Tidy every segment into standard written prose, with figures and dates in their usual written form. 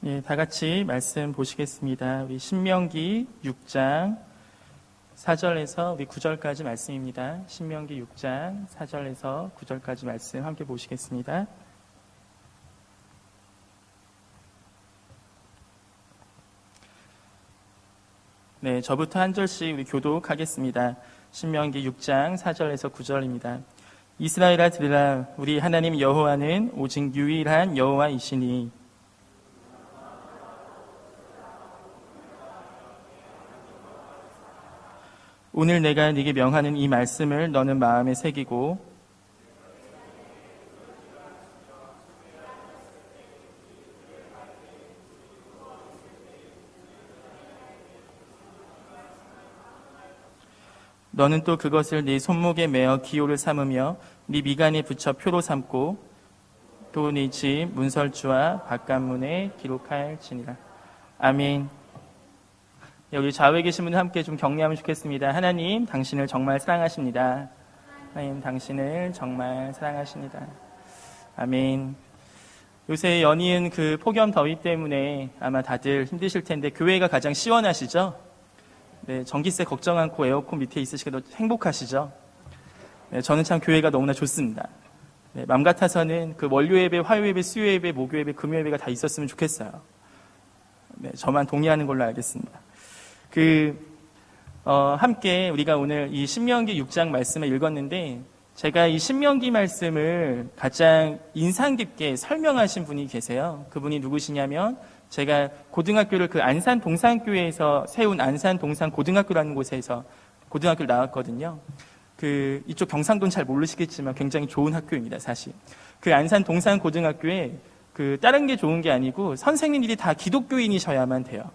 예, 다 같이 말씀 보시겠습니다. 우리 신명기 6장 4절에서 우리 9절까지 말씀입니다. 신명기 6장 4절에서 9절까지 말씀 함께 보시겠습니다. 네, 저부터 한 절씩 우리 교독하겠습니다. 신명기 6장 4절에서 9절입니다. 이스라엘아 들으라, 우리 하나님 여호와는 오직 유일한 여호와이시니 오늘 내가 네게 명하는 이 말씀을 너는 마음에 새기고 너는 또 그것을 네 손목에 매어 기호를 삼으며 네 미간에 붙여 표로 삼고 또 네 집 문설주와 바깥문에 기록할지니라. 아멘. 여기 좌우에 계신 분들 함께 좀 격려하면 좋겠습니다. 하나님, 당신을 정말 사랑하십니다. 하나님, 당신을 정말 사랑하십니다. 아멘. 요새 연이은 그 폭염 더위 때문에 아마 다들 힘드실 텐데 교회가 가장 시원하시죠? 네, 전기세 걱정 않고 에어컨 밑에 있으시기도 행복하시죠? 네, 저는 참 교회가 너무나 좋습니다. 네, 맘 같아서는 그 월요 예배, 화요 예배, 수요 예배, 목요 예배, 금요 예배가 다 있었으면 좋겠어요. 네, 저만 동의하는 걸로 알겠습니다. 함께 우리가 오늘 이 신명기 6장 말씀을 읽었는데 제가 이 신명기 말씀을 가장 인상 깊게 설명하신 분이 계세요. 그분이 누구시냐면 제가 고등학교를 그 안산 동산교회에서 세운 안산 동산 고등학교라는 곳에서 고등학교를 나왔거든요. 이쪽 경상도는 잘 모르시겠지만 굉장히 좋은 학교입니다, 사실. 그 안산 동산 고등학교에 다른 게 좋은 게 아니고 선생님들이 다 기독교인이셔야만 돼요.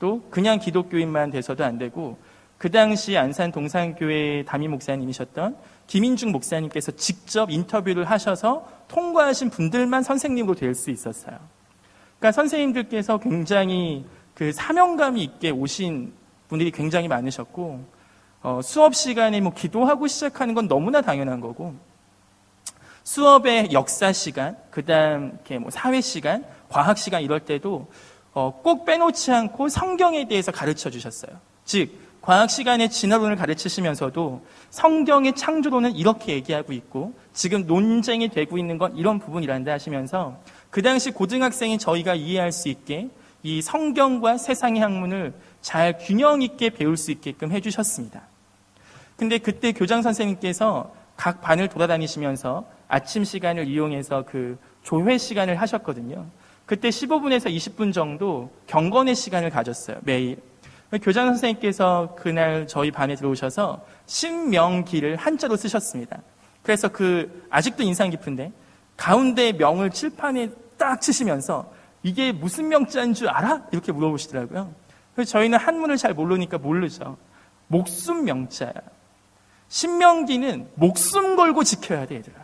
또 그냥 기독교인만 돼서도 안 되고 그 당시 안산 동산교회 담임 목사님이셨던 김인중 목사님께서 직접 인터뷰를 하셔서 통과하신 분들만 선생님으로 될 수 있었어요. 그러니까 선생님들께서 굉장히 사명감이 있게 오신 분들이 굉장히 많으셨고 수업 시간에 기도하고 시작하는 건 너무나 당연한 거고 수업의 역사 시간, 그다음 사회 시간, 과학 시간 이럴 때도 꼭 빼놓지 않고 성경에 대해서 가르쳐 주셨어요. 즉, 과학 시간에 진화론을 가르치시면서도 성경의 창조론은 이렇게 얘기하고 있고 지금 논쟁이 되고 있는 건 이런 부분이란다 하시면서 그 당시 고등학생인 저희가 이해할 수 있게 이 성경과 세상의 학문을 잘 균형 있게 배울 수 있게끔 해주셨습니다. 근데 그때 교장 선생님께서 각 반을 돌아다니시면서 아침 시간을 이용해서 조회 시간을 하셨거든요. 그때 15분에서 20분 정도 경건의 시간을 가졌어요, 매일. 교장 선생님께서 그날 저희 반에 들어오셔서 신명기를 한자로 쓰셨습니다. 그래서 아직도 인상 깊은데 가운데 명을 칠판에 딱 치시면서 이게 무슨 명자인 줄 알아? 이렇게 물어보시더라고요. 그래서 저희는 한문을 잘 모르니까 모르죠. 목숨 명자야. 신명기는 목숨 걸고 지켜야 돼, 얘들아.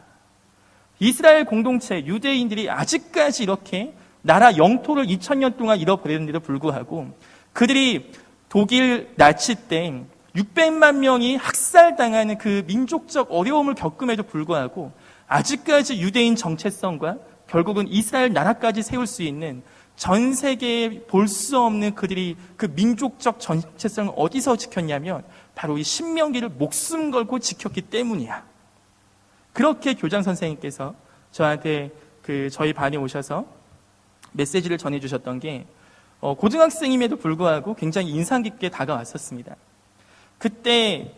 이스라엘 공동체, 유대인들이 아직까지 이렇게 나라 영토를 2000년 동안 잃어버렸는데도 불구하고 그들이 독일 나치 때 600만 명이 학살당하는 그 민족적 어려움을 겪음에도 불구하고 아직까지 유대인 정체성과 결국은 이스라엘 나라까지 세울 수 있는 전 세계에 볼 수 없는 그들이 그 민족적 정체성을 어디서 지켰냐면 바로 이 신명기를 목숨 걸고 지켰기 때문이야. 그렇게 교장 선생님께서 저한테 저희 반에 오셔서 메시지를 전해주셨던 게 고등학생임에도 불구하고 굉장히 인상 깊게 다가왔었습니다. 그때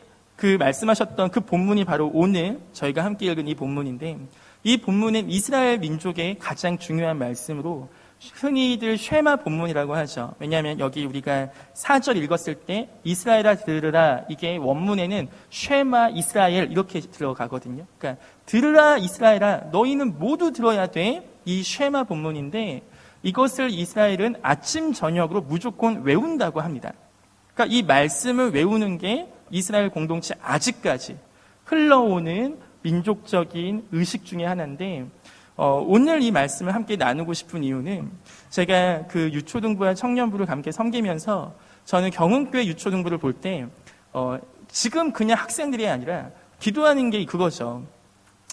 말씀하셨던 그 본문이 바로 오늘 저희가 함께 읽은 이 본문인데 이 본문은 이스라엘 민족의 가장 중요한 말씀으로 흔히들 쉐마 본문이라고 하죠. 왜냐하면 여기 우리가 4절 읽었을 때 이스라엘아 들으라, 이게 원문에는 쉐마 이스라엘 이렇게 들어가거든요. 그러니까 들으라 이스라엘아, 너희는 모두 들어야 돼. 이 쉐마 본문인데 이것을 이스라엘은 아침 저녁으로 무조건 외운다고 합니다. 그러니까 이 말씀을 외우는 게 이스라엘 공동체 아직까지 흘러오는 민족적인 의식 중에 하나인데 오늘 이 말씀을 함께 나누고 싶은 이유는 제가 유초등부와 청년부를 함께 섬기면서 저는 경운교회 유초등부를 볼 때 지금 그냥 학생들이 아니라 기도하는 게 그거죠.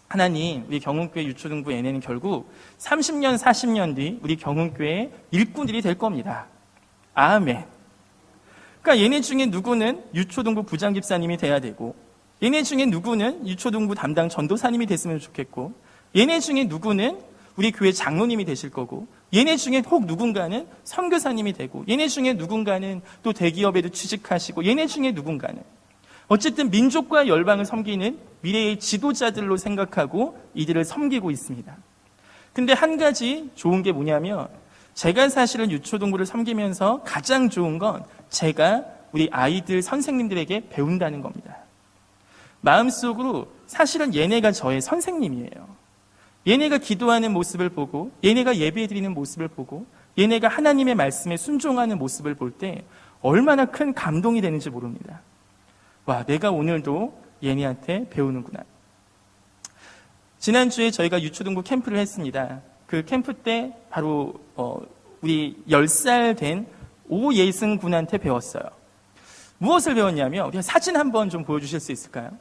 하나님, 우리 경운교회 유초등부 얘네는 결국 30년, 40년 뒤 우리 경운교회 일꾼들이 될 겁니다. 아멘. 그러니까 얘네 중에 누구는 유초등부 부장집사님이 돼야 되고, 얘네 중에 누구는 유초등부 담당 전도사님이 됐으면 좋겠고, 얘네 중에 누구는 우리 교회 장로님이 되실 거고, 얘네 중에 혹 누군가는 선교사님이 되고, 얘네 중에 누군가는 또 대기업에도 취직하시고, 얘네 중에 누군가는 어쨌든 민족과 열방을 섬기는 미래의 지도자들로 생각하고 이들을 섬기고 있습니다. 근데 한 가지 좋은 게 뭐냐면, 제가 사실은 유초동부를 섬기면서 가장 좋은 건 제가 우리 아이들 선생님들에게 배운다는 겁니다. 마음속으로 사실은 얘네가 저의 선생님이에요. 얘네가 기도하는 모습을 보고, 얘네가 예배드리는 모습을 보고, 얘네가 하나님의 말씀에 순종하는 모습을 볼 때 얼마나 큰 감동이 되는지 모릅니다. 와, 내가 오늘도 얘네한테 배우는구나. 지난주에 저희가 유초등부 캠프를 했습니다. 그 캠프 때 바로 우리 10살 된 오예승 군한테 배웠어요. 무엇을 배웠냐면, 우리 사진 한번 좀 보여주실 수 있을까요?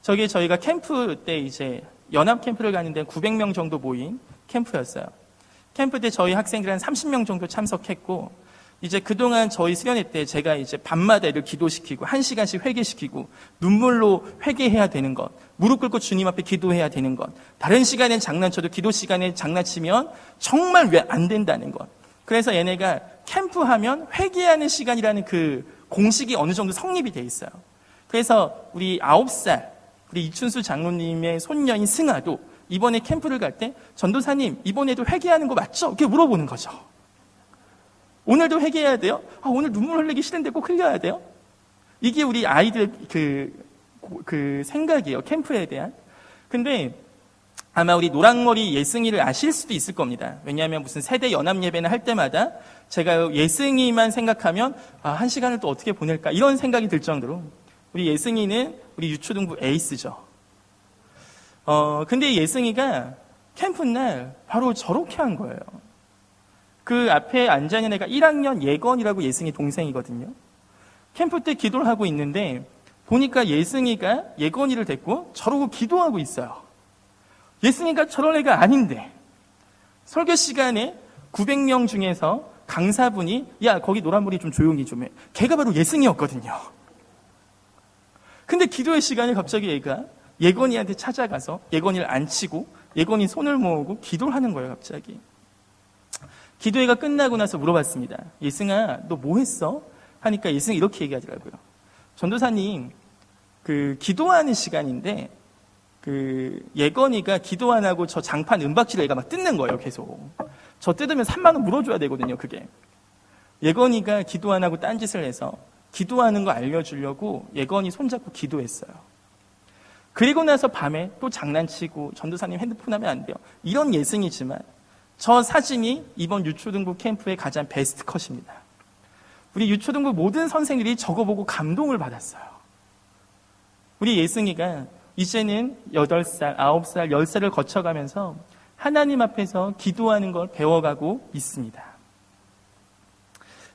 저희가 캠프 때 이제 연합 캠프를 가는데 900명 정도 모인 캠프였어요. 캠프 때 저희 학생들 한 30명 정도 참석했고, 이제 그동안 저희 수련회 때 제가 이제 밤마다 애를 기도시키고 1시간씩 회개시키고 눈물로 회개해야 되는 것, 무릎 꿇고 주님 앞에 기도해야 되는 것, 다른 시간엔 장난쳐도 기도 시간에 장난치면 정말 왜 안 된다는 것. 그래서 얘네가 캠프하면 회개하는 시간이라는 그 공식이 어느 정도 성립이 돼 있어요. 그래서 우리 9살 우리 이춘수 장로님의 손녀인 승아도 이번에 캠프를 갈 때 전도사님 이번에도 회개하는 거 맞죠? 이렇게 물어보는 거죠. 오늘도 회개해야 돼요? 오늘 눈물 흘리기 싫은데 꼭 흘려야 돼요? 이게 우리 아이들 그 생각이에요. 캠프에 대한. 근데 아마 우리 노랑머리 예승이를 아실 수도 있을 겁니다. 왜냐하면 무슨 세대 연합 예배나 할 때마다 제가 예승이만 생각하면 한 시간을 또 어떻게 보낼까 이런 생각이 들 정도로 우리 예승이는 우리 유초등부 에이스죠. 근데 예승이가 캠프 날 바로 저렇게 한 거예요. 그 앞에 앉아있는 애가 1학년 예건이라고 예승이 동생이거든요. 캠프 때 기도를 하고 있는데 보니까 예승이가 예건이를 데리고 저러고 기도하고 있어요. 예승이가 저런 애가 아닌데 설교 시간에 900명 중에서 강사분이 야 거기 노란머리 좀 조용히 좀 해. 걔가 바로 예승이었거든요. 근데 기도의 시간에 갑자기 얘가 예건이한테 찾아가서 예건이를 앉히고 예건이 손을 모으고 기도를 하는 거예요. 갑자기. 기도회가 끝나고 나서 물어봤습니다. 예승아, 너 뭐 했어? 하니까 예승이 이렇게 얘기하더라고요. 전도사님, 기도하는 시간인데, 예건이가 기도 안 하고 저 장판 은박지를 얘가 막 뜯는 거예요, 계속. 저 뜯으면 3만 원 물어줘야 되거든요, 그게. 예건이가 기도 안 하고 딴짓을 해서 기도하는 거 알려주려고 예건이 손잡고 기도했어요. 그리고 나서 밤에 또 장난치고 전도사님 핸드폰 하면 안 돼요. 이런 예승이지만, 저 사진이 이번 유초등부 캠프의 가장 베스트 컷입니다. 우리 유초등부 모든 선생들이 저거 보고 감동을 받았어요. 우리 예승이가 이제는 8살, 9살, 10살을 거쳐가면서 하나님 앞에서 기도하는 걸 배워가고 있습니다.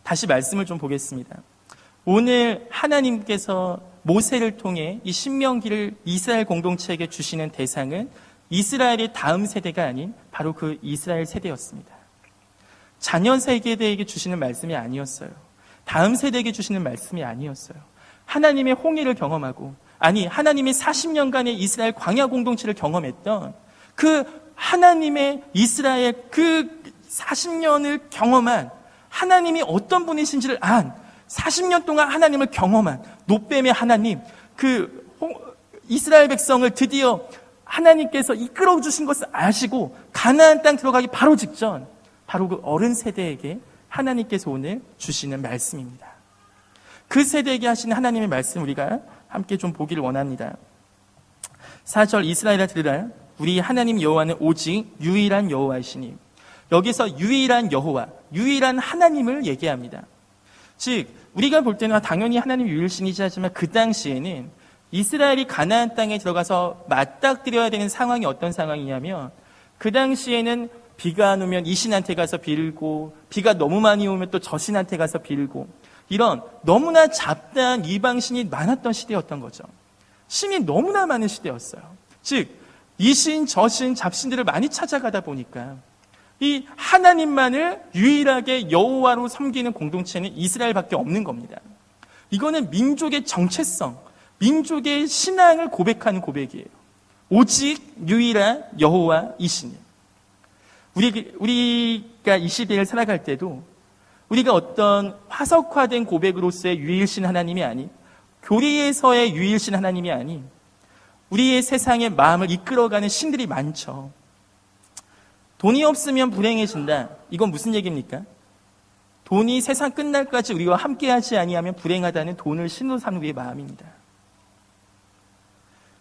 다시 말씀을 좀 보겠습니다. 오늘 하나님께서 모세를 통해 이 신명기를 이스라엘 공동체에게 주시는 대상은 이스라엘의 다음 세대가 아닌 바로 그 이스라엘 세대였습니다. 자녀 세대에게 주시는 말씀이 아니었어요. 다음 세대에게 주시는 말씀이 아니었어요. 하나님의 홍해를 경험하고 하나님의 40년간의 이스라엘 광야 공동체를 경험했던 그 하나님의 이스라엘 그 40년을 경험한 하나님이 어떤 분이신지를 안 40년 동안 하나님을 경험한 노뱀의 하나님 이스라엘 백성을 드디어 하나님께서 이끌어 주신 것을 아시고 가나안 땅 들어가기 바로 직전 바로 그 어른 세대에게 하나님께서 오늘 주시는 말씀입니다. 그 세대에게 하시는 하나님의 말씀 우리가 함께 좀 보기를 원합니다. 4절 이스라엘아 들으라 우리 하나님 여호와는 오직 유일한 여호와이시니 여기서 유일한 여호와 유일한 하나님을 얘기합니다. 즉 우리가 볼 때는 당연히 하나님이 유일신이지 하지만 그 당시에는 이스라엘이 가나안 땅에 들어가서 맞닥뜨려야 되는 상황이 어떤 상황이냐면 그 당시에는 비가 안 오면 이 신한테 가서 빌고 비가 너무 많이 오면 또 저 신한테 가서 빌고 이런 너무나 잡다한 이방신이 많았던 시대였던 거죠. 신이 너무나 많은 시대였어요. 즉 이신 저신 잡신들을 많이 찾아가다 보니까 이 하나님만을 유일하게 여호와로 섬기는 공동체는 이스라엘밖에 없는 겁니다. 이거는 민족의 정체성, 민족의 신앙을 고백하는 고백이에요. 오직 유일한 여호와이시니. 우리가 이 시대를 살아갈 때도 우리가 어떤 화석화된 고백으로서의 유일신 하나님이 아닌, 교리에서의 유일신 하나님이 아닌 우리의 세상의 마음을 이끌어가는 신들이 많죠. 돈이 없으면 불행해진다. 이건 무슨 얘기입니까? 돈이 세상 끝날까지 우리와 함께하지 아니하면 불행하다는 돈을 신으로 사는 우리의 마음입니다.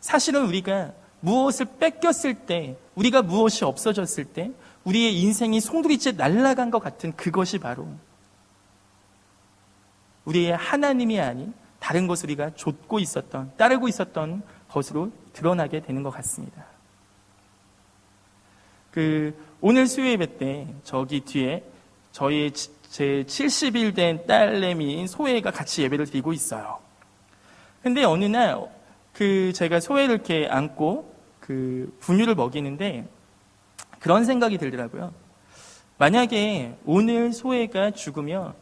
사실은 우리가 무엇을 뺏겼을 때, 우리가 무엇이 없어졌을 때 우리의 인생이 송두리째 날아간 것 같은 그것이 바로 우리의 하나님이 아닌 다른 것을 우리가 좇고 있었던, 따르고 있었던 것으로 드러나게 되는 것 같습니다. 오늘 수요 예배 때 저기 뒤에 저희 제 70일 된 딸내미인 소혜가 같이 예배를 드리고 있어요. 근데 어느 날 제가 소혜를 이렇게 안고 분유를 먹이는데 그런 생각이 들더라고요. 만약에 오늘 소혜가 죽으면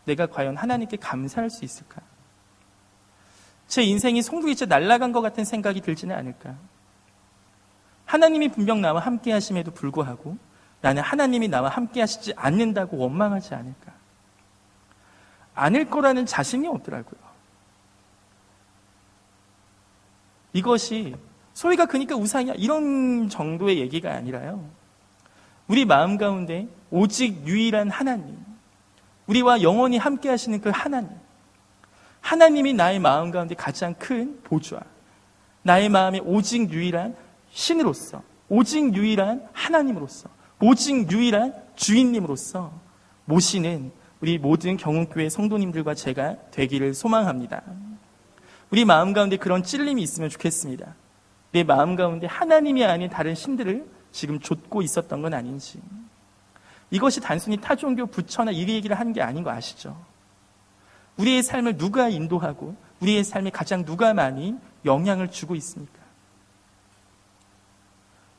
내가 과연 하나님께 감사할 수 있을까? 제 인생이 송두리째 날아간 것 같은 생각이 들지는 않을까? 하나님이 분명 나와 함께 하심에도 불구하고 나는 하나님이 나와 함께 하시지 않는다고 원망하지 않을까? 않을 거라는 자신이 없더라고요. 이것이 소리가 그러니까 우상이야 이런 정도의 얘기가 아니라요. 우리 마음 가운데 오직 유일한 하나님, 우리와 영원히 함께 하시는 그 하나님이 나의 마음 가운데 가장 큰 보좌, 나의 마음에 오직 유일한 신으로서, 오직 유일한 하나님으로서, 오직 유일한 주인님으로서 모시는 우리 모든 경운교회 성도님들과 제가 되기를 소망합니다. 우리 마음 가운데 그런 찔림이 있으면 좋겠습니다. 내 마음 가운데 하나님이 아닌 다른 신들을 지금 좇고 있었던 건 아닌지. 이것이 단순히 타종교 부처나 이 얘기를 하는 게 아닌 거 아시죠? 우리의 삶을 누가 인도하고 우리의 삶에 가장 누가 많이 영향을 주고 있습니까?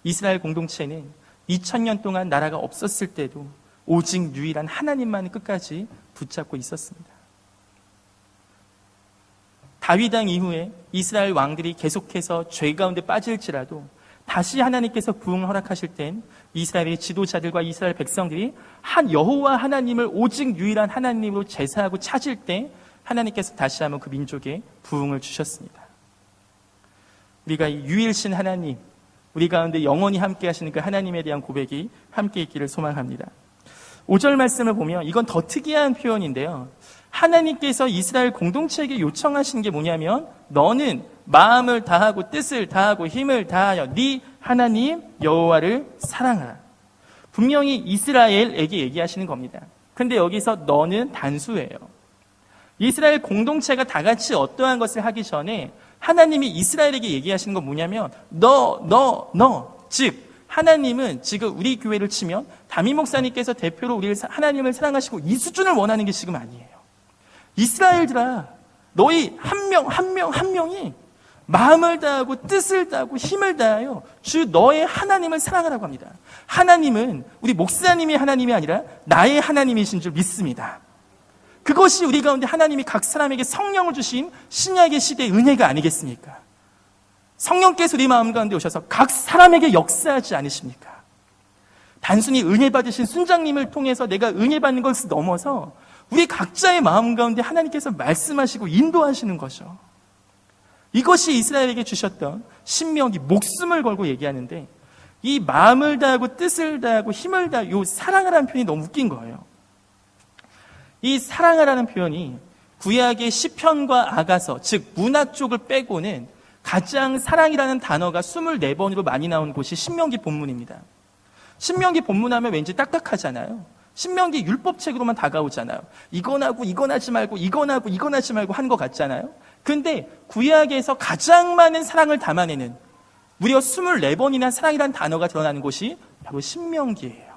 이스라엘 공동체는 2000년 동안 나라가 없었을 때도 오직 유일한 하나님만을 끝까지 붙잡고 있었습니다. 다윗 왕 이후에 이스라엘 왕들이 계속해서 죄 가운데 빠질지라도 다시 하나님께서 부흥을 허락하실 땐 이스라엘의 지도자들과 이스라엘 백성들이 한 여호와 하나님을 오직 유일한 하나님으로 제사하고 찾을 때 하나님께서 다시 한번 그 민족에 부흥을 주셨습니다. 우리가 이 유일신 하나님, 우리 가운데 영원히 함께 하시는 그 하나님에 대한 고백이 함께 있기를 소망합니다. 5절 말씀을 보면 이건 더 특이한 표현인데요. 하나님께서 이스라엘 공동체에게 요청하신 게 뭐냐면 너는 마음을 다하고 뜻을 다하고 힘을 다하여 네 하나님 여호와를 사랑하라. 분명히 이스라엘에게 얘기하시는 겁니다. 근데 여기서 너는 단수예요. 이스라엘 공동체가 다 같이 어떠한 것을 하기 전에 하나님이 이스라엘에게 얘기하시는 건 뭐냐면 너 즉 하나님은 지금 우리 교회를 치면 담임 목사님께서 대표로 하나님을 사랑하시고 이 수준을 원하는 게 지금 아니에요. 이스라엘들아, 너희 한 명이 마음을 다하고 뜻을 다하고 힘을 다하여 주 너의 하나님을 사랑하라고 합니다. 하나님은 우리 목사님이 하나님이 아니라 나의 하나님이신 줄 믿습니다. 그것이 우리 가운데 하나님이 각 사람에게 성령을 주신 신약의 시대의 은혜가 아니겠습니까? 성령께서 우리 마음 가운데 오셔서 각 사람에게 역사하지 않으십니까? 단순히 은혜 받으신 순장님을 통해서 내가 은혜 받는 것을 넘어서 우리 각자의 마음 가운데 하나님께서 말씀하시고 인도하시는 거죠. 이것이 이스라엘에게 주셨던 신명기, 목숨을 걸고 얘기하는데 이 마음을 다하고 뜻을 다하고 힘을 다하고 이 사랑하라는 표현이 너무 웃긴 거예요. 이 사랑하라는 표현이 구약의 시편과 아가서, 즉 문학 쪽을 빼고는 가장 사랑이라는 단어가 24번으로 많이 나온 곳이 신명기 본문입니다. 신명기 본문하면 왠지 딱딱하잖아요. 신명기 율법책으로만 다가오잖아요. 이건 하고 이건 하지 말고 이건 하고 이건 하지 말고 한 것 같잖아요. 근데 구약에서 가장 많은 사랑을 담아내는 무려 24번이나 사랑이라는 단어가 드러나는 곳이 바로 신명기예요.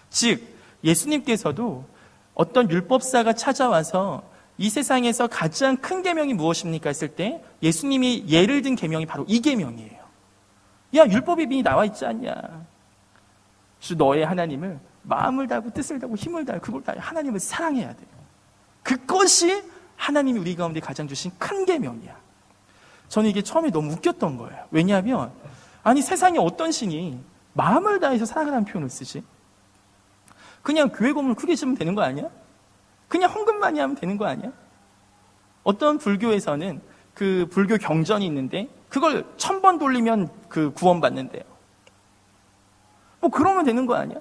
즉 예수님께서도 어떤 율법사가 찾아와서 이 세상에서 가장 큰 계명이 무엇입니까 했을 때 예수님이 예를 든 계명이 바로 이 계명이에요. 야, 율법이 이미 나와 있지 않냐. 주 너의 하나님을 마음을 다하고 뜻을 다하고 힘을 다하고 그걸 다하여 하나님을 사랑해야 돼요. 그것이 하나님이 우리 가운데 가장 주신 큰 계명이야. 저는 이게 처음에 너무 웃겼던 거예요. 왜냐하면 아니 세상에 어떤 신이 마음을 다해서 사랑하라는 표현을 쓰지? 그냥 교회 건물 크게 지으면 되는 거 아니야? 그냥 헌금 많이 하면 되는 거 아니야? 어떤 불교에서는 그 불교 경전이 있는데 그걸 1000번 돌리면 그 구원받는데요. 뭐 그러면 되는 거 아니야?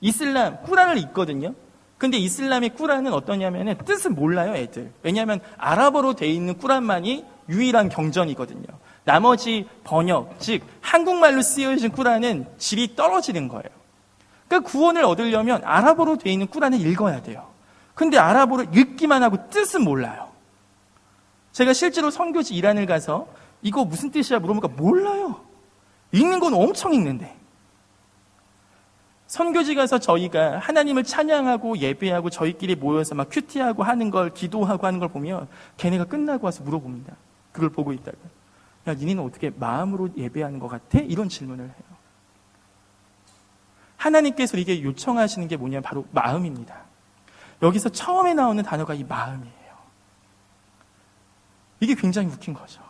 이슬람 꾸란을 읽거든요. 근데 이슬람의 꾸란은 어떠냐면은 뜻을 몰라요, 애들. 왜냐하면 아랍어로 돼 있는 꾸란만이 유일한 경전이거든요. 나머지 번역, 즉 한국말로 쓰여진 꾸란은 질이 떨어지는 거예요. 그러니까 구원을 얻으려면 아랍어로 돼 있는 꾸란을 읽어야 돼요. 근데 아랍어로 읽기만 하고 뜻은 몰라요. 제가 실제로 선교지 이란을 가서 이거 무슨 뜻이야 물어보니까 몰라요. 읽는 건 엄청 읽는데. 선교지 가서 저희가 하나님을 찬양하고 예배하고 저희끼리 모여서 막 큐티하고 하는 걸, 기도하고 하는 걸 보면 걔네가 끝나고 와서 물어봅니다. 그걸 보고 있다가 야, 니네는 어떻게 마음으로 예배하는 것 같아? 이런 질문을 해요. 하나님께서 이게 요청하시는 게 뭐냐면 바로 마음입니다. 여기서 처음에 나오는 단어가 이 마음이에요. 이게 굉장히 웃긴 거죠.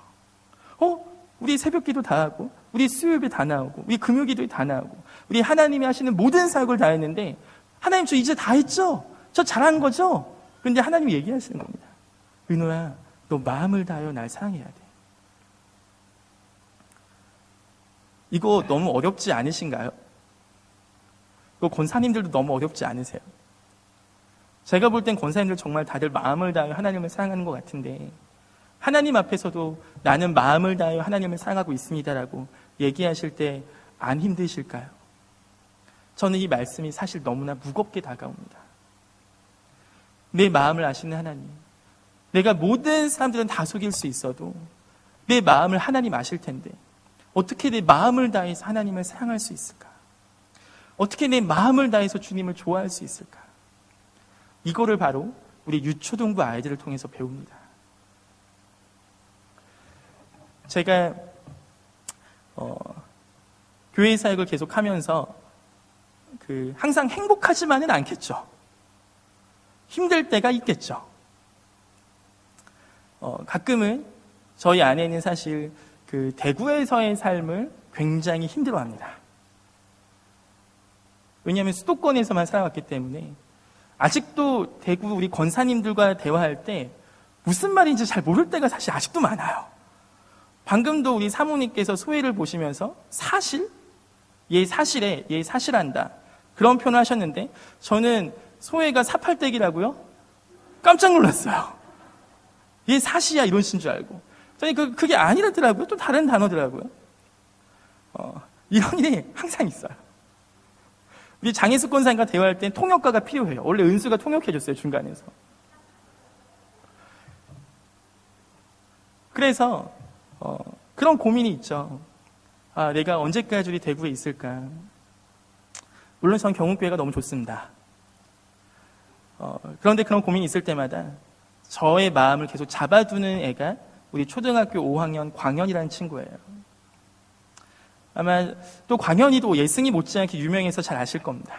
우리 새벽기도 다 하고 우리 수요예배 다 나오고 우리 금요기도 다 나오고 우리 하나님이 하시는 모든 사역을 다 했는데 하나님 저 이제 다 했죠? 저 잘한 거죠? 그런데 하나님이 얘기하시는 겁니다. 은호야, 너 마음을 다하여 날 사랑해야 돼. 이거 너무 어렵지 않으신가요? 이거 권사님들도 너무 어렵지 않으세요? 제가 볼 땐 권사님들 정말 다들 마음을 다하여 하나님을 사랑하는 것 같은데 하나님 앞에서도 나는 마음을 다하여 하나님을 사랑하고 있습니다라고 얘기하실 때 안 힘드실까요? 저는 이 말씀이 사실 너무나 무겁게 다가옵니다. 내 마음을 아시는 하나님, 내가 모든 사람들은 다 속일 수 있어도 내 마음을 하나님 아실 텐데 어떻게 내 마음을 다해서 하나님을 사랑할 수 있을까? 어떻게 내 마음을 다해서 주님을 좋아할 수 있을까? 이거를 바로 우리 유초등부 아이들을 통해서 배웁니다. 제가 교회 사역을 계속하면서 항상 행복하지만은 않겠죠. 힘들 때가 있겠죠. 가끔은 저희 아내는 사실 대구에서의 삶을 굉장히 힘들어합니다. 왜냐하면 수도권에서만 살아왔기 때문에 아직도 대구 우리 권사님들과 대화할 때 무슨 말인지 잘 모를 때가 사실 아직도 많아요. 방금도 우리 사모님께서 소회를 보시면서 사실? 얘 사실해, 얘 사실한다. 그런 표현을 하셨는데 저는 소회가 사팔댁이라고요? 깜짝 놀랐어요. 얘 사시야 이러신 줄 알고. 저는 그게 아니더라고요. 또 다른 단어더라고요. 이런 일이 항상 있어요. 우리 장혜숙 권사님과 대화할 땐 통역가가 필요해요. 원래 은수가 통역해줬어요, 중간에서. 그래서 그런 고민이 있죠. 내가 언제까지 우리 대구에 있을까? 물론 전 경운교회가 너무 좋습니다. 그런데 그런 고민이 있을 때마다 저의 마음을 계속 잡아두는 애가 우리 초등학교 5학년 광현이라는 친구예요. 아마 또 광현이도 예승이 못지않게 유명해서 잘 아실 겁니다.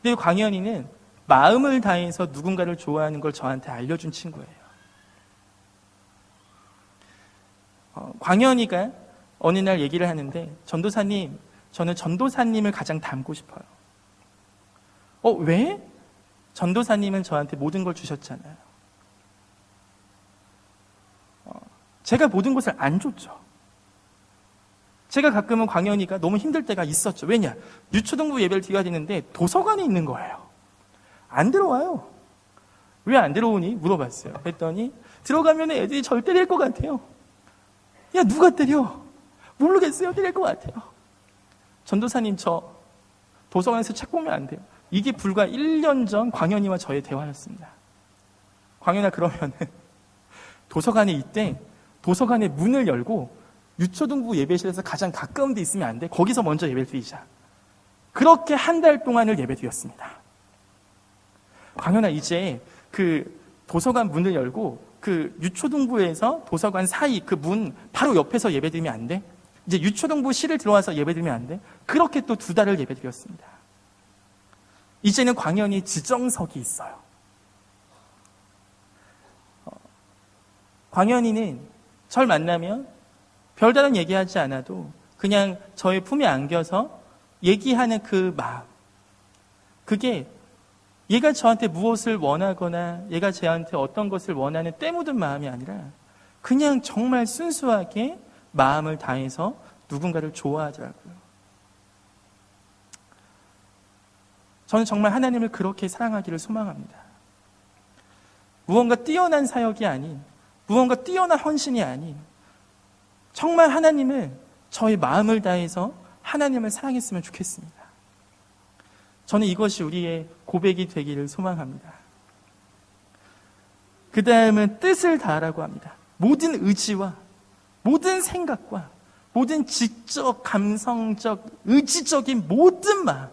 근데 광현이는 마음을 다해서 누군가를 좋아하는 걸 저한테 알려준 친구예요. 광현이가 어느 날 얘기를 하는데 전도사님, 저는 전도사님을 가장 닮고 싶어요. 왜? 전도사님은 저한테 모든 걸 주셨잖아요. 제가 모든 것을 안 줬죠. 제가 가끔은 광현이가 너무 힘들 때가 있었죠. 왜냐? 유초등부 예배를 드려야 되는데 도서관에 있는 거예요. 안 들어와요. 왜 안 들어오니? 물어봤어요. 그랬더니 들어가면 애들이 절 때릴 것 같아요. 야, 누가 때려? 모르겠어요. 때릴 것 같아요. 전도사님, 저 도서관에서 책 보면 안 돼요. 이게 불과 1년 전 광현이와 저의 대화였습니다. 광현아, 그러면은 도서관에 있대. 도서관의 문을 열고 유초등부 예배실에서 가장 가까운 데 있으면 안 돼. 거기서 먼저 예배를 드리자. 그렇게 한 달 동안을 예배 드렸습니다. 광현아, 이제 도서관 문을 열고 그 유초등부에서 도서관 사이 그 문 바로 옆에서 예배드리면 안 돼? 이제 유초등부실을 들어와서 예배드리면 안 돼? 그렇게 또 2달을 예배드렸습니다. 이제는 광연히 지정석이 있어요. 광연이는 절 만나면 별다른 얘기하지 않아도 그냥 저의 품에 안겨서 얘기하는 그 마음, 그게 얘가 저한테 무엇을 원하거나 얘가 저한테 어떤 것을 원하는 때 묻은 마음이 아니라 그냥 정말 순수하게 마음을 다해서 누군가를 좋아하더라고요. 저는 정말 하나님을 그렇게 사랑하기를 소망합니다. 무언가 뛰어난 사역이 아닌, 무언가 뛰어난 헌신이 아닌, 정말 하나님을 저의 마음을 다해서 하나님을 사랑했으면 좋겠습니다. 저는 이것이 우리의 고백이 되기를 소망합니다. 그 다음은 뜻을 다하라고 합니다. 모든 의지와 모든 생각과 모든 지적, 감성적, 의지적인 모든 마음,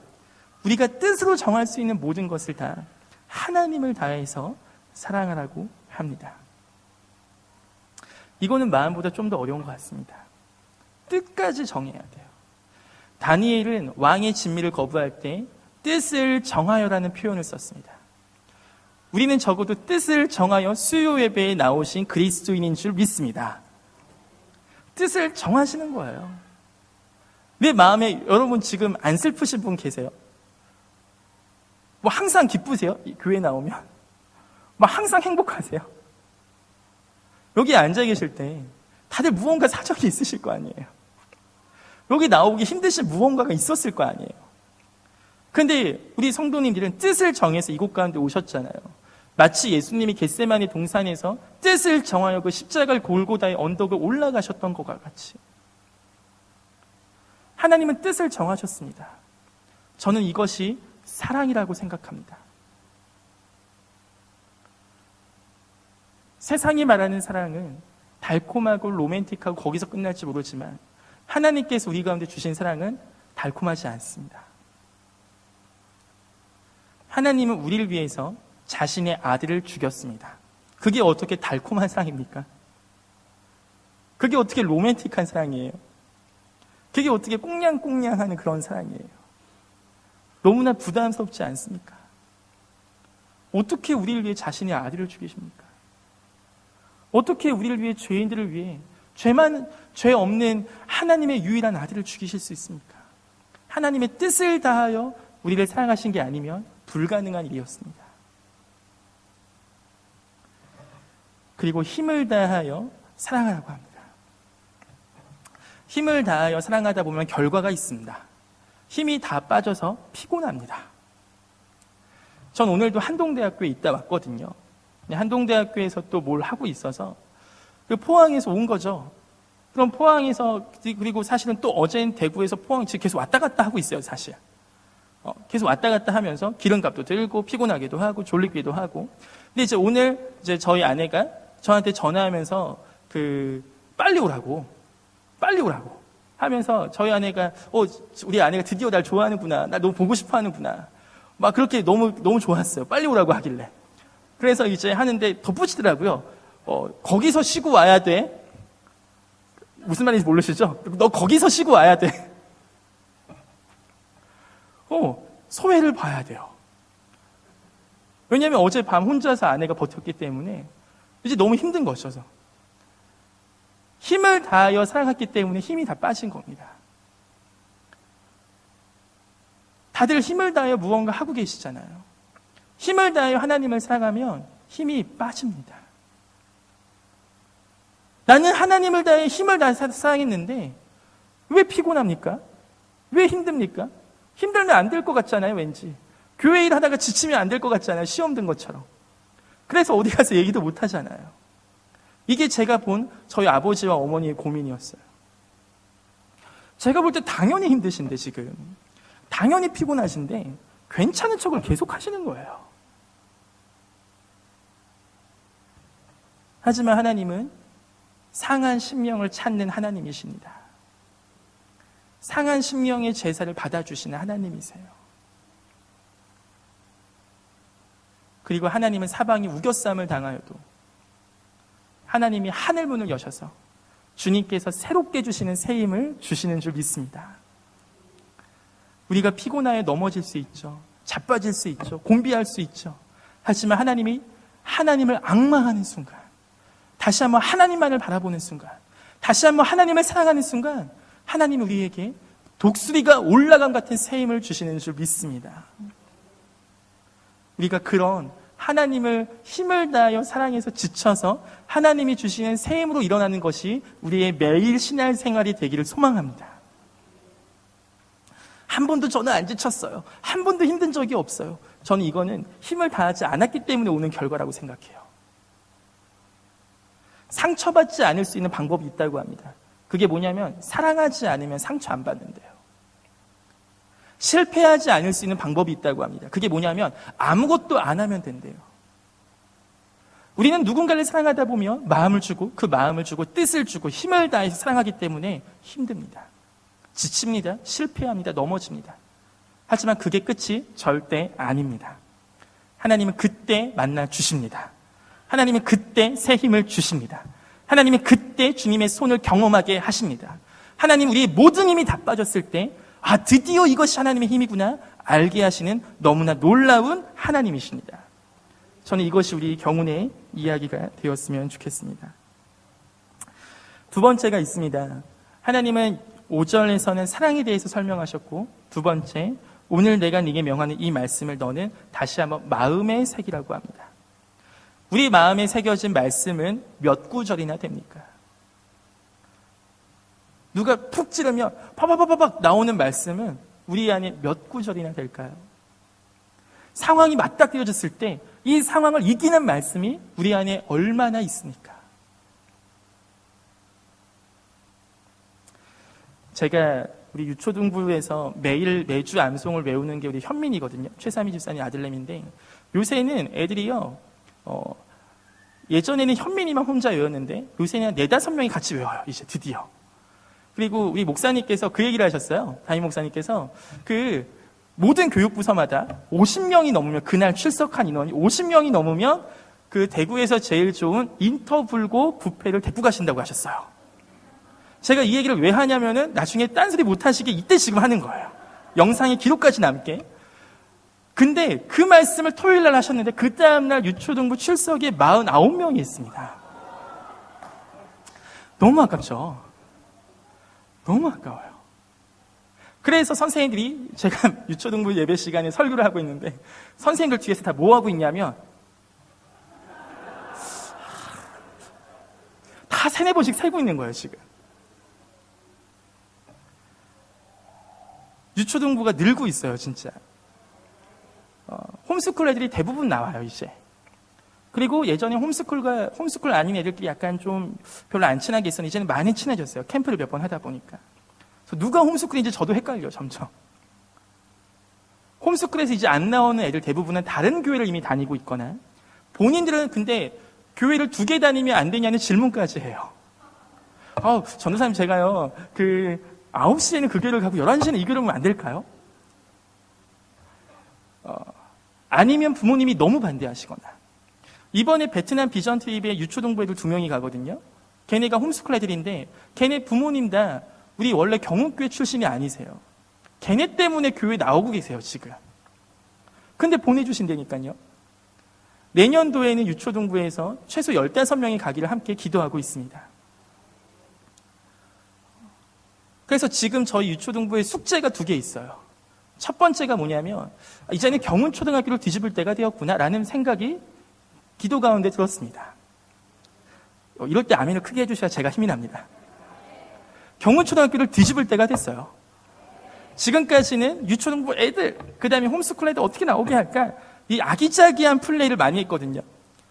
우리가 뜻으로 정할 수 있는 모든 것을 다 하나님을 다해서 사랑하라고 합니다. 이거는 마음보다 좀 더 어려운 것 같습니다. 뜻까지 정해야 돼요. 다니엘은 왕의 진미를 거부할 때 뜻을 정하여라는 표현을 썼습니다. 우리는 적어도 뜻을 정하여 수요 예배에 나오신 그리스도인인 줄 믿습니다. 뜻을 정하시는 거예요. 내 마음에 여러분 지금 안 슬프신 분 계세요? 뭐 항상 기쁘세요? 교회 나오면? 뭐 항상 행복하세요? 여기 앉아 계실 때 다들 무언가 사정이 있으실 거 아니에요. 여기 나오기 힘드신 무언가가 있었을 거 아니에요. 근데 우리 성도님들은 뜻을 정해서 이곳 가운데 오셨잖아요. 마치 예수님이 겟세마네 동산에서 뜻을 정하여 그 십자가를 골고다의 언덕을 올라가셨던 것과 같이 하나님은 뜻을 정하셨습니다. 저는 이것이 사랑이라고 생각합니다. 세상이 말하는 사랑은 달콤하고 로맨틱하고 거기서 끝날지 모르지만 하나님께서 우리 가운데 주신 사랑은 달콤하지 않습니다. 하나님은 우리를 위해서 자신의 아들을 죽였습니다. 그게 어떻게 달콤한 사랑입니까? 그게 어떻게 로맨틱한 사랑이에요? 그게 어떻게 꽁냥꽁냥하는 그런 사랑이에요? 너무나 부담스럽지 않습니까? 어떻게 우리를 위해 자신의 아들을 죽이십니까? 어떻게 우리를 위해 죄인들을 위해 죄 없는 하나님의 유일한 아들을 죽이실 수 있습니까? 하나님의 뜻을 다하여 우리를 사랑하신 게 아니면 불가능한 일이었습니다. 그리고 힘을 다하여 사랑하라고 합니다. 힘을 다하여 사랑하다 보면 결과가 있습니다. 힘이 다 빠져서 피곤합니다. 전 오늘도 한동대학교에 있다 왔거든요. 한동대학교에서 또 뭘 하고 있어서 포항에서 온 거죠. 그럼 포항에서, 그리고 사실은 또 어제는 대구에서 포항 지금 계속 왔다 갔다 하고 있어요, 사실. 계속 왔다 갔다 하면서 기름값도 들고 피곤하기도 하고 졸리기도 하고. 근데 이제 오늘 이제 저희 아내가 저한테 전화하면서 빨리 오라고 하면서 저희 아내가 우리 아내가 드디어 날 좋아하는구나, 날 너무 보고 싶어 하는구나, 막 그렇게 너무 좋았어요. 빨리 오라고 하길래. 그래서 이제 하는데 덧붙이더라고요. 거기서 쉬고 와야 돼. 무슨 말인지 모르시죠? 너 거기서 쉬고 와야 돼. 소회를 봐야 돼요. 왜냐하면 어젯밤 혼자서 아내가 버텼기 때문에 이제 너무 힘든 것이어서 힘을 다하여 사랑했기 때문에 힘이 다 빠진 겁니다. 다들 힘을 다하여 무언가 하고 계시잖아요. 힘을 다하여 하나님을 사랑하면 힘이 빠집니다. 나는 하나님을 다해 힘을 다해서 사랑했는데 왜 피곤합니까? 왜 힘듭니까? 힘들면 안 될 것 같잖아요, 왠지. 교회 일 하다가 지치면 안 될 것 같잖아요, 시험 든 것처럼. 그래서 어디 가서 얘기도 못 하잖아요. 이게 제가 본 저희 아버지와 어머니의 고민이었어요. 제가 볼 때 당연히 힘드신데 지금. 당연히 피곤하신데 괜찮은 척을 계속 하시는 거예요. 하지만 하나님은 상한 심령을 찾는 하나님이십니다. 상한 심령의 제사를 받아주시는 하나님이세요. 그리고 하나님은 사방이 우겨싸움을 당하여도 하나님이 하늘 문을 여셔서 주님께서 새롭게 주시는 새 힘을 주시는 줄 믿습니다. 우리가 피곤하여 넘어질 수 있죠. 자빠질 수 있죠. 곤비할 수 있죠. 하지만 하나님이 하나님을 앙망하는 순간, 다시 한번 하나님만을 바라보는 순간, 다시 한번 하나님을 사랑하는 순간 하나님이 우리에게 독수리가 올라감 같은 새 힘을 주시는 줄 믿습니다. 우리가 그런 하나님을 힘을 다하여 사랑해서 지쳐서 하나님이 주시는 새 힘으로 일어나는 것이 우리의 매일 신앙생활이 되기를 소망합니다. 한 번도 저는 안 지쳤어요. 한 번도 힘든 적이 없어요. 저는 이거는 힘을 다하지 않았기 때문에 오는 결과라고 생각해요. 상처받지 않을 수 있는 방법이 있다고 합니다. 그게 뭐냐면 사랑하지 않으면 상처 안 받는데요. 실패하지 않을 수 있는 방법이 있다고 합니다. 그게 뭐냐면 아무것도 안 하면 된대요. 우리는 누군가를 사랑하다 보면 마음을 주고 그 마음을 주고 뜻을 주고 힘을 다해서 사랑하기 때문에 힘듭니다. 지칩니다. 실패합니다. 넘어집니다. 하지만 그게 끝이 절대 아닙니다. 하나님은 그때 만나 주십니다. 하나님은 그때 새 힘을 주십니다. 하나님은 그때 주님의 손을 경험하게 하십니다. 하나님 우리의 모든 힘이 다 빠졌을 때 드디어 이것이 하나님의 힘이구나 알게 하시는 너무나 놀라운 하나님이십니다. 저는 이것이 우리 경운의 이야기가 되었으면 좋겠습니다. 두 번째가 있습니다. 하나님은 5절에서는 사랑에 대해서 설명하셨고, 두 번째, 오늘 내가 네게 명하는 이 말씀을 너는 다시 한번 마음에 새기라고 합니다. 우리 마음에 새겨진 말씀은 몇 구절이나 됩니까? 누가 푹 찌르면 파파파파박 나오는 말씀은 우리 안에 몇 구절이나 될까요? 상황이 맞닥뜨려졌을 때 이 상황을 이기는 말씀이 우리 안에 얼마나 있습니까? 제가 우리 유초등부에서 매주 암송을 외우는 게 우리 현민이거든요. 최삼희 집사님 아들내미인데 요새는 애들이요. 예전에는 현민이만 혼자 외웠는데 요새는 4-5명이 같이 외워요. 이제 드디어. 그리고 우리 목사님께서 그 얘기를 하셨어요. 담임 목사님께서 모든 교육부서마다 50명이 넘으면 그날 출석한 인원이 50명이 넘으면 그 대구에서 제일 좋은 인터불고 뷔페를 데리고 가신다고 하셨어요. 제가 이 얘기를 왜 하냐면은 나중에 딴소리 못 하시게 이때 지금 하는 거예요. 영상의 기록까지 남게. 근데 그 말씀을 토요일 날 하셨는데 그 다음날 유초등부 출석에 49명이 있습니다. 너무 아깝죠? 너무 아까워요. 그래서 선생님들이 제가 유초등부 예배 시간에 설교를 하고 있는데 선생님들 뒤에서 다 뭐 하고 있냐면 다 3-4번씩 세고 있는 거예요, 지금. 유초등부가 늘고 있어요, 진짜. 홈스쿨 애들이 대부분 나와요, 이제. 그리고 예전에 홈스쿨 아닌 애들끼리 약간 좀 별로 안 친하게 있었는데 이제는 많이 친해졌어요. 캠프를 몇 번 하다 보니까. 그래서 누가 홈스쿨인지 저도 헷갈려요, 점점. 홈스쿨에서 이제 안 나오는 애들 대부분은 다른 교회를 이미 다니고 있거나 본인들은 근데 교회를 2개 다니면 안 되냐는 질문까지 해요. 전도사님 제가요, 9시에는 그 교회를 가고 11시에는 이 교회를 가면 안 될까요? 아니면 부모님이 너무 반대하시거나. 이번에 베트남 비전 트립에 유초등부 애들 2명이 가거든요. 걔네가 홈스쿨 애들인데 걔네 부모님 다 우리 원래 경운교회 출신이 아니세요. 걔네 때문에 교회 나오고 계세요, 지금. 근데 보내주신다니까요. 내년도에는 유초등부에서 최소 15명이 가기를 함께 기도하고 있습니다. 그래서 지금 저희 유초등부에 숙제가 2개 있어요. 첫 번째가 뭐냐면 이제는 경운초등학교를 뒤집을 때가 되었구나라는 생각이 기도 가운데 들었습니다. 이럴 때 아멘을 크게 해주셔야 제가 힘이 납니다. 경운초등학교를 뒤집을 때가 됐어요. 지금까지는 유초등부 애들, 그 다음에 홈스쿨 애들 어떻게 나오게 할까? 이 아기자기한 플레이를 많이 했거든요.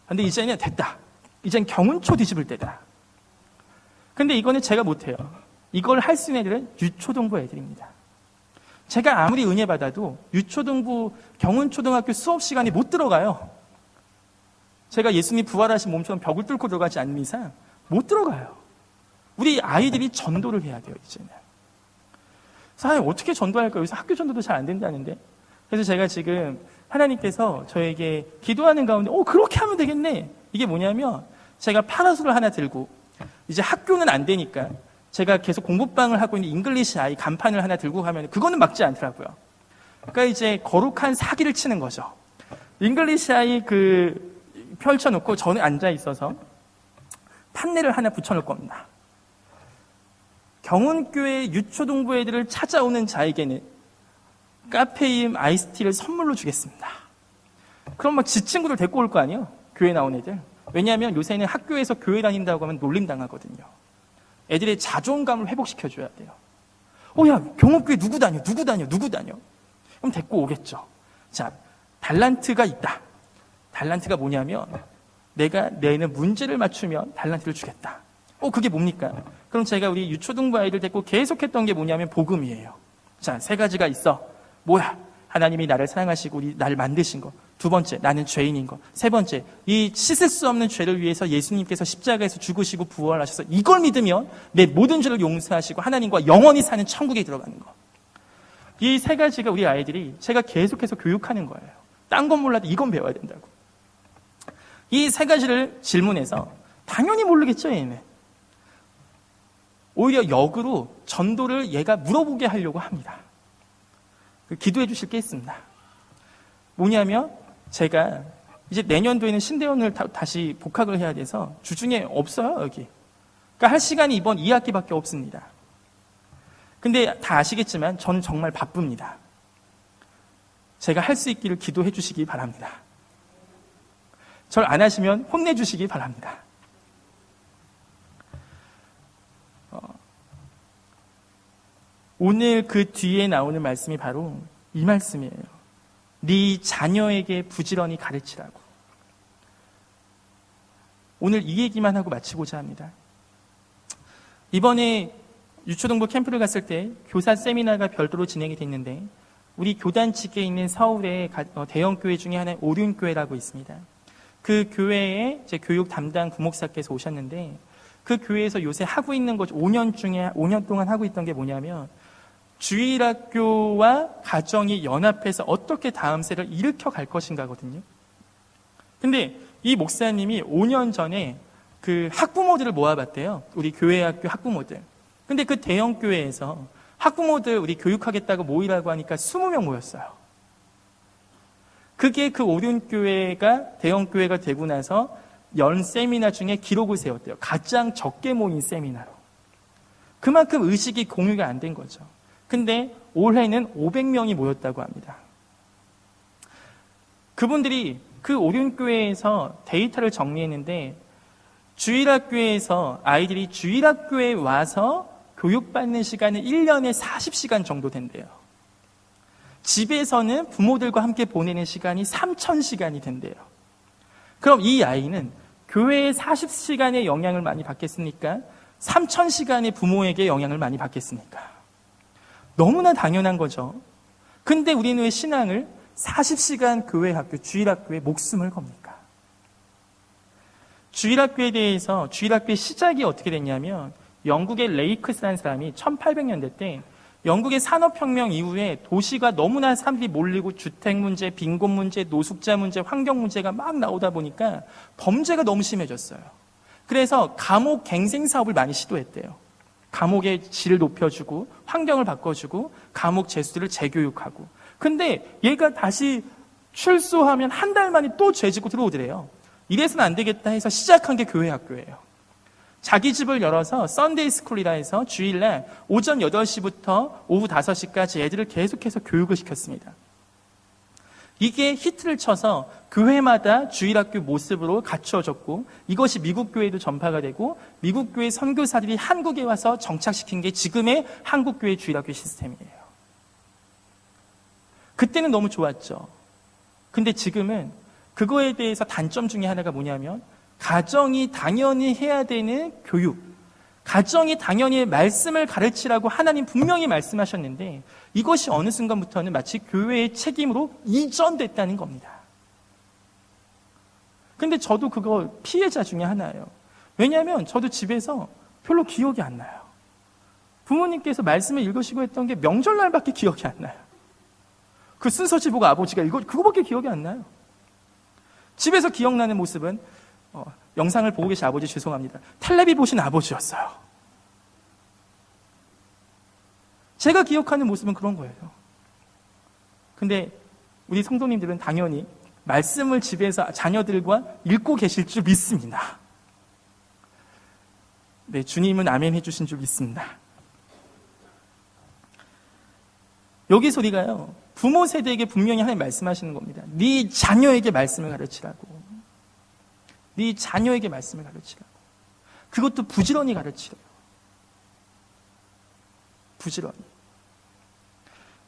근데 이제는 됐다. 이젠 경운초 뒤집을 때다. 근데 이거는 제가 못해요. 이걸 할 수 있는 애들은 유초등부 애들입니다. 제가 아무리 은혜 받아도 유초등부 경운초등학교 수업 시간에 못 들어가요. 제가 예수님 부활하신 몸처럼 벽을 뚫고 들어가지 않는 이상 못 들어가요. 우리 아이들이 전도를 해야 돼요, 이제는. 사실 어떻게 전도할까요? 여기서 학교 전도도 잘 안 된다는데. 그래서 제가 지금 하나님께서 저에게 기도하는 가운데 그렇게 하면 되겠네. 이게 뭐냐면 제가 파라솔을 하나 들고 이제 학교는 안 되니까 제가 계속 공부방을 하고 있는 잉글리시 아이 간판을 하나 들고 가면 그거는 막지 않더라고요. 그러니까 이제 거룩한 사기를 치는 거죠. 잉글리시 아이 펼쳐놓고 저는 앉아 있어서 판넬을 하나 붙여놓을 겁니다. 경운교회 유초동부 애들을 찾아오는 자에게는 카페인 아이스티를 선물로 주겠습니다. 그럼 막 지 친구들 데리고 올 거 아니에요? 교회 나온 애들. 왜냐하면 요새는 학교에서 교회 다닌다고 하면 놀림당하거든요. 애들의 자존감을 회복시켜줘야 돼요. 야, 경운교회 누구 다녀? 그럼 데리고 오겠죠. 자, 달란트가 있다. 달란트가 뭐냐면 내가 내는 문제를 맞추면 달란트를 주겠다. 그게 뭡니까? 그럼 제가 우리 유초등부 아이들 데리고 계속했던 게 뭐냐면 복음이에요. 자, 3가지가 있어. 뭐야? 하나님이 나를 사랑하시고 나를 만드신 거. 2번째, 나는 죄인인 거. 3번째, 이 씻을 수 없는 죄를 위해서 예수님께서 십자가에서 죽으시고 부활하셔서 이걸 믿으면 내 모든 죄를 용서하시고 하나님과 영원히 사는 천국에 들어가는 거. 이 3가지가 우리 아이들이 제가 계속해서 교육하는 거예요. 딴 건 몰라도 이건 배워야 된다고. 이 3가지를 질문해서 당연히 모르겠죠, 얘는. 오히려 역으로 전도를 얘가 물어보게 하려고 합니다. 기도해 주실 게 있습니다. 뭐냐면 제가 이제 내년도에는 신대원을 다시 복학을 해야 돼서 주중에 없어요, 여기. 그러니까 할 시간이 이번 2학기밖에 없습니다. 근데 다 아시겠지만 저는 정말 바쁩니다. 제가 할 수 있기를 기도해 주시기 바랍니다. 절 안 하시면 혼내주시기 바랍니다. 오늘 그 뒤에 나오는 말씀이 바로 이 말씀이에요. 네 자녀에게 부지런히 가르치라고. 오늘 이 얘기만 하고 마치고자 합니다. 이번에 유초동부 캠프를 갔을 때 교사 세미나가 별도로 진행이 됐는데 우리 교단 측에 있는 서울의 대형 교회 중에 하나의 오륜교회라고 있습니다. 그 교회에 제 교육 담당 부목사께서 오셨는데 그 교회에서 요새 하고 있는 것 5년 동안 하고 있던 게 뭐냐면 주일학교와 가정이 연합해서 어떻게 다음 세를 일으켜 갈 것인가거든요. 근데 이 목사님이 5년 전에 그 학부모들을 모아봤대요. 우리 교회 학교 학부모들. 근데 그 대형 교회에서 학부모들 우리 교육하겠다고 모이라고 하니까 20명 모였어요. 그게 그 오륜교회가 대형 교회가 되고 나서 연 세미나 중에 기록을 세웠대요. 가장 적게 모인 세미나로. 그만큼 의식이 공유가 안 된 거죠. 근데 올해는 500명이 모였다고 합니다. 그분들이 그 오륜교회에서 데이터를 정리했는데 주일학교에서 아이들이 주일학교에 와서 교육받는 시간은 1년에 40시간 정도 된대요. 집에서는 부모들과 함께 보내는 시간이 3,000시간이 된대요. 그럼 이 아이는 교회의 40시간의 영향을 많이 받겠습니까? 3,000시간의 부모에게 영향을 많이 받겠습니까? 너무나 당연한 거죠. 근데 우리는 왜 신앙을 40시간 교회 학교, 주일학교에 목숨을 겁니까? 주일학교에 대해서 주일학교의 시작이 어떻게 됐냐면 영국의 레이크스라는 사람이 1800년대 때 영국의 산업혁명 이후에 도시가 너무나 사람들이 몰리고 주택 문제, 빈곤 문제, 노숙자 문제, 환경 문제가 막 나오다 보니까 범죄가 너무 심해졌어요. 그래서 감옥 갱생 사업을 많이 시도했대요. 감옥의 질을 높여주고 환경을 바꿔주고 감옥 죄수들을 재교육하고. 근데 얘가 다시 출소하면 한 달 만에 또 죄지고 들어오더래요. 이래서는 안 되겠다 해서 시작한 게 교회 학교예요. 자기 집을 열어서 썬데이 스쿨이라 해서 주일날 오전 8시부터 오후 5시까지 애들을 계속해서 교육을 시켰습니다. 이게 히트를 쳐서 교회마다 주일학교 모습으로 갖추어졌고 이것이 미국 교회도 전파가 되고 미국 교회 선교사들이 한국에 와서 정착시킨 게 지금의 한국 교회 주일학교 시스템이에요. 그때는 너무 좋았죠. 근데 지금은 그거에 대해서 단점 중에 하나가 뭐냐면 가정이 당연히 해야 되는 교육, 가정이 당연히 말씀을 가르치라고 하나님 분명히 말씀하셨는데 이것이 어느 순간부터는 마치 교회의 책임으로 이전됐다는 겁니다. 근데 저도 그거 피해자 중에 하나예요. 왜냐하면 저도 집에서 별로 기억이 안 나요. 부모님께서 말씀을 읽으시고 했던 게 명절날밖에 기억이 안 나요. 그 순서지 보고 아버지가 그거밖에 기억이 안 나요. 집에서 기억나는 모습은 영상을 보고 계신 아버지 죄송합니다. 텔레비 보신 아버지였어요. 제가 기억하는 모습은 그런 거예요. 근데 우리 성도님들은 당연히 말씀을 집에서 자녀들과 읽고 계실 줄 믿습니다. 네, 주님은 아멘 해주신 줄 믿습니다. 여기 소리가요, 부모 세대에게 분명히 하나님 말씀하시는 겁니다. 네 자녀에게 말씀을 가르치라고. 네 자녀에게 말씀을 가르치라고. 그것도 부지런히 가르치래요. 부지런히.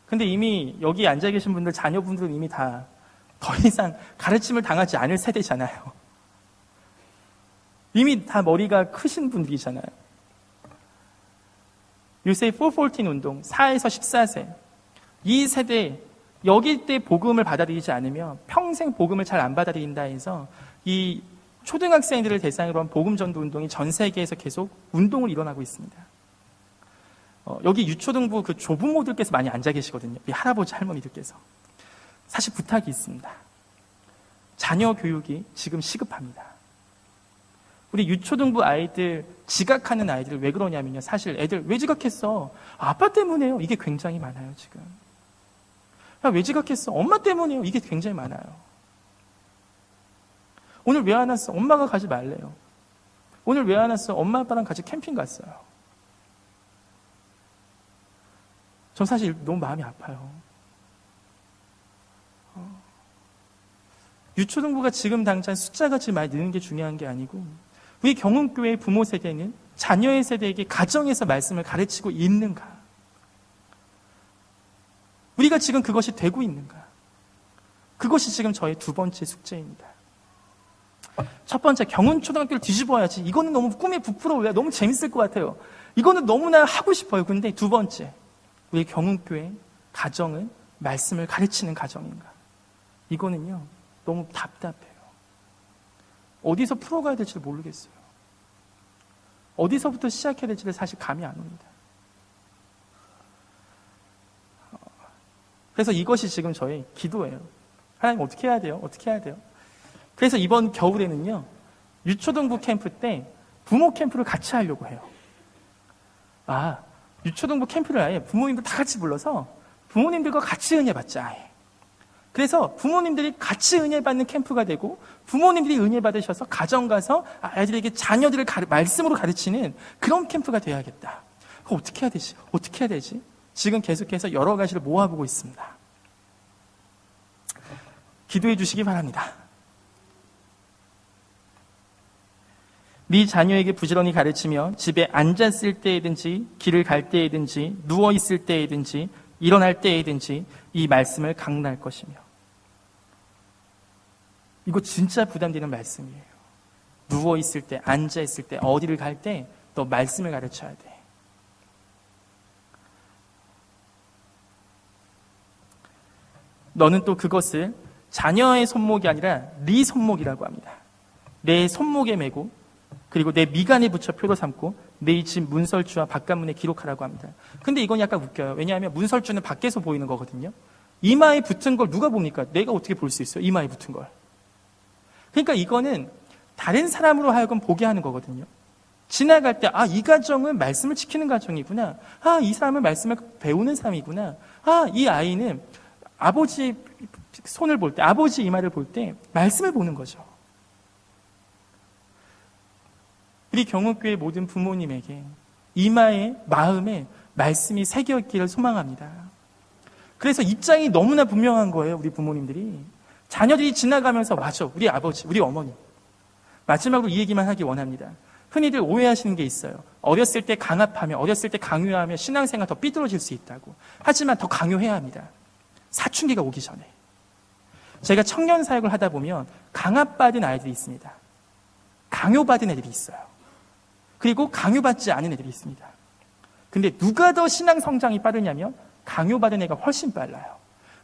근데 이미 여기 앉아 계신 분들, 자녀분들은 이미 다 더 이상 가르침을 당하지 않을 세대잖아요. 이미 다 머리가 크신 분들이잖아요. 요새 414 운동, 4에서 14세. 이 세대, 여기 때 복음을 받아들이지 않으면 평생 복음을 잘 안 받아들인다 해서 이 초등학생들을 대상으로 한 복음전도 운동이 전 세계에서 계속 운동을 일어나고 있습니다. 여기 유초등부 그 조부모들께서 많이 앉아 계시거든요. 우리 할아버지, 할머니들께서. 사실 부탁이 있습니다. 자녀 교육이 지금 시급합니다. 우리 유초등부 아이들, 지각하는 아이들 왜 그러냐면요. 사실 애들 왜 지각했어? 아빠 때문에요. 이게 굉장히 많아요, 지금. 야, 왜 지각했어? 엄마 때문에요. 이게 굉장히 많아요. 오늘 왜 안 왔어? 엄마가 가지 말래요. 오늘 왜 안 왔어? 엄마 아빠랑 같이 캠핑 갔어요. 전 사실 너무 마음이 아파요. 유초등부가 지금 당장 숫자가 지금 많이 느는 게 중요한 게 아니고 우리 경운교회의 부모 세대는 자녀의 세대에게 가정에서 말씀을 가르치고 있는가? 우리가 지금 그것이 되고 있는가? 그것이 지금 저의 두 번째 숙제입니다. 첫 번째, 경운초등학교를 뒤집어야지. 이거는 너무 꿈에 부풀어올려. 너무 재밌을 것 같아요. 이거는 너무나 하고 싶어요. 근데 두 번째, 우리 경운교회 가정은 말씀을 가르치는 가정인가? 이거는요, 너무 답답해요. 어디서 풀어가야 될지 모르겠어요. 어디서부터 시작해야 될지를 사실 감이 안 옵니다. 그래서 이것이 지금 저의 기도예요. 하나님 어떻게 해야 돼요? 어떻게 해야 돼요? 그래서 이번 겨울에는요, 유초등부 캠프 때 부모 캠프를 같이 하려고 해요. 유초등부 캠프를 아예 부모님들 다 같이 불러서 부모님들과 같이 은혜 받자, 아예. 그래서 부모님들이 같이 은혜 받는 캠프가 되고 부모님들이 은혜 받으셔서 가정 가서 아이들에게 자녀들을 말씀으로 가르치는 그런 캠프가 되어야겠다. 그거 어떻게 해야 되지? 어떻게 해야 되지? 지금 계속해서 여러 가지를 모아보고 있습니다. 기도해 주시기 바랍니다. 네 자녀에게 부지런히 가르치며 집에 앉았을 때이든지 길을 갈 때이든지 누워있을 때이든지 일어날 때이든지 이 말씀을 강론할 것이며. 이거 진짜 부담되는 말씀이에요. 누워있을 때, 앉아있을 때, 어디를 갈 때 너 말씀을 가르쳐야 돼. 너는 또 그것을 자녀의 손목이 아니라 네 손목이라고 합니다. 내 손목에 메고 그리고 내 미간에 붙여 표로 삼고 내 집 문설주와 바깥문에 기록하라고 합니다. 근데 이건 약간 웃겨요. 왜냐하면 문설주는 밖에서 보이는 거거든요. 이마에 붙은 걸 누가 봅니까? 내가 어떻게 볼 수 있어요? 이마에 붙은 걸. 그러니까 이거는 다른 사람으로 하여금 보게 하는 거거든요. 지나갈 때 이 가정은 말씀을 지키는 가정이구나. 이 사람은 말씀을 배우는 사람이구나. 이 아이는 아버지 손을 볼 때, 아버지 이마를 볼 때 말씀을 보는 거죠. 우리 경운교회 모든 부모님에게 이마에, 마음에 말씀이 새겨있기를 소망합니다. 그래서 입장이 너무나 분명한 거예요, 우리 부모님들이. 자녀들이 지나가면서 맞아, 우리 아버지, 우리 어머니. 마지막으로 이 얘기만 하기 원합니다. 흔히들 오해하시는 게 있어요. 어렸을 때 강압하며, 어렸을 때 강요하며 신앙생활 더 삐뚤어질 수 있다고. 하지만 더 강요해야 합니다. 사춘기가 오기 전에. 제가 청년 사역을 하다 보면 강압받은 아이들이 있습니다. 강요받은 애들이 있어요. 그리고 강요받지 않은 애들이 있습니다. 근데 누가 더 신앙 성장이 빠르냐면 강요받은 애가 훨씬 빨라요.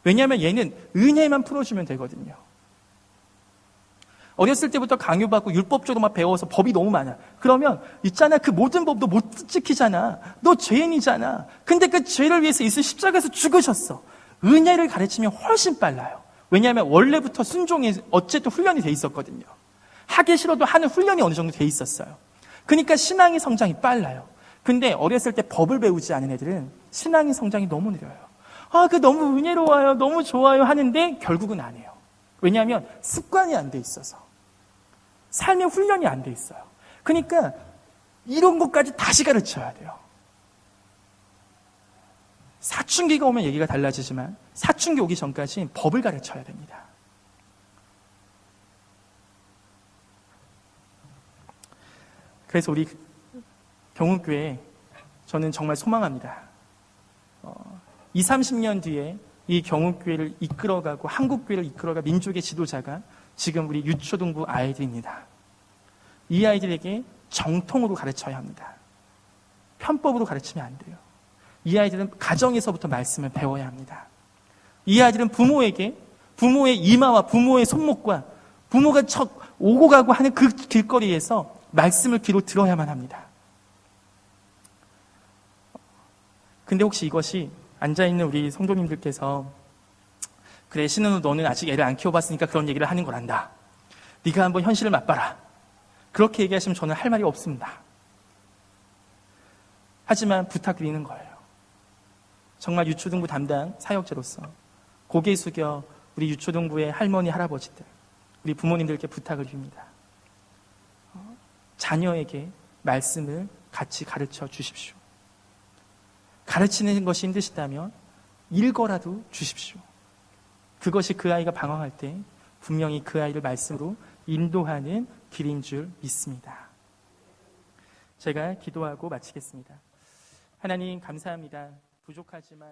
왜냐하면 얘는 은혜만 풀어주면 되거든요. 어렸을 때부터 강요받고 율법적으로 막 배워서 법이 너무 많아. 그러면 있잖아, 그 모든 법도 못 지키잖아. 너 죄인이잖아. 근데 그 죄를 위해서 예수 십자가에서 죽으셨어. 은혜를 가르치면 훨씬 빨라요. 왜냐하면 원래부터 순종에 어쨌든 훈련이 돼 있었거든요. 하기 싫어도 하는 훈련이 어느 정도 돼 있었어요. 그러니까 신앙의 성장이 빨라요. 근데 어렸을 때 법을 배우지 않은 애들은 신앙의 성장이 너무 느려요. 그 너무 은혜로워요. 너무 좋아요. 하는데 결국은 안 해요. 왜냐하면 습관이 안 돼 있어서. 삶의 훈련이 안 돼 있어요. 그러니까 이런 것까지 다시 가르쳐야 돼요. 사춘기가 오면 얘기가 달라지지만 사춘기 오기 전까지 법을 가르쳐야 됩니다. 그래서 우리 경운교회 저는 정말 소망합니다. 20, 30년 뒤에 이 경운교회를 이끌어가고 한국교회를 이끌어가 민족의 지도자가 지금 우리 유초등부 아이들입니다. 이 아이들에게 정통으로 가르쳐야 합니다. 편법으로 가르치면 안 돼요. 이 아이들은 가정에서부터 말씀을 배워야 합니다. 이 아이들은 부모에게 부모의 이마와 부모의 손목과 부모가 오고 가고 하는 그 길거리에서 말씀을 귀로 들어야만 합니다. 근데 혹시 이것이 앉아있는 우리 성도님들께서 그래 신은우 너는 아직 애를 안 키워봤으니까 그런 얘기를 하는 거란다. 네가 한번 현실을 맛봐라. 그렇게 얘기하시면 저는 할 말이 없습니다. 하지만 부탁드리는 거예요. 정말 유초등부 담당 사역자로서 고개 숙여 우리 유초등부의 할머니, 할아버지들, 우리 부모님들께 부탁을 드립니다. 자녀에게 말씀을 같이 가르쳐 주십시오. 가르치는 것이 힘드시다면 읽어라도 주십시오. 그것이 그 아이가 방황할 때 분명히 그 아이를 말씀으로 인도하는 길인 줄 믿습니다. 제가 기도하고 마치겠습니다. 하나님 감사합니다. 부족하지만